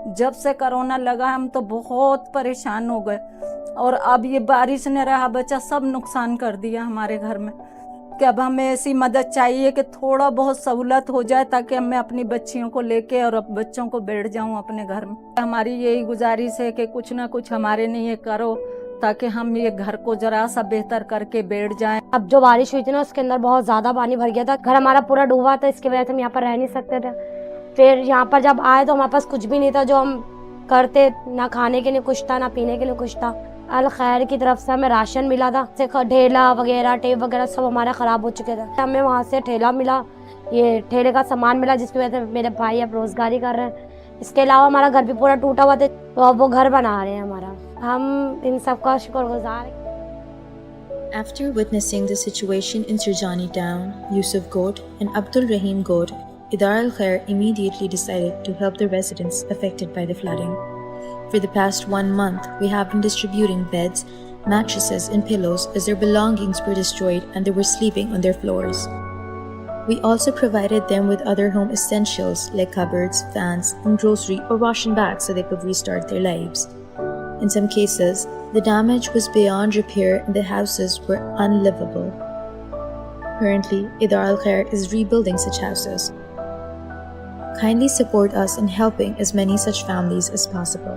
जब से कोरोना लगा हम तो बहुत परेशान हो गए, और अब ये बारिश ने रहा बच्चा सब नुकसान कर दिया हमारे घर में, कि अब हमें ऐसी मदद चाहिए कि थोड़ा बहुत सहूलत हो जाए ताकि मैं अपनी बच्चियों को लेके और अब बच्चों को बैठ जाऊं अपने घर में। हमारी यही गुजारिश है कि कुछ ना कुछ हमारे लिए करो ताकि हम ये घर को जरा सा बेहतर करके बैठ जाएं। अब जो बारिश हुई थी ना उसके अंदर बहुत ज़्यादा पानी भर गया था, घर हमारा पूरा डूबा था, इसकी वजह से हम यहाँ पर रह नहीं सकते थे। फिर यहाँ पर जब आए तो हमारे पास कुछ भी नहीं था जो हम करते, ना खाने के लिए कुछ था ना पीने के लिए कुछ था। अल खैर की तरफ से हमें राशन मिला था, ठेला वगैरह टेप वगैरह सब हमारा ख़राब हो चुके थे। हमें वहाँ से ठेला मिला, ये ठेले का सामान मिला जिसकी वजह से मेरे भाई अब रोज़गारी कर रहे हैं। इसके अलावा हमारा घर भी पूरा टूटा हुआ था, तो अब वो घर बना रहे हैं हमारा। हम इन सब का शुक्रगुजार हैं। After witnessing the situation in Sirjani town, Yusuf Goat and Abdul Rahim Goat, Idara Al-Khair immediately decided to help the residents affected by the flooding. For the past 1 month, we have been distributing beds, mattresses and pillows as their belongings were destroyed and they were sleeping on their floors. We also provided them with other home essentials like cupboards, fans, and grocery or ration bags so they could restart their lives. In some cases, the damage was beyond repair and the houses were unlivable. Currently, Idara Al-Khair is rebuilding such houses. Kindly support us in helping as many such families as possible.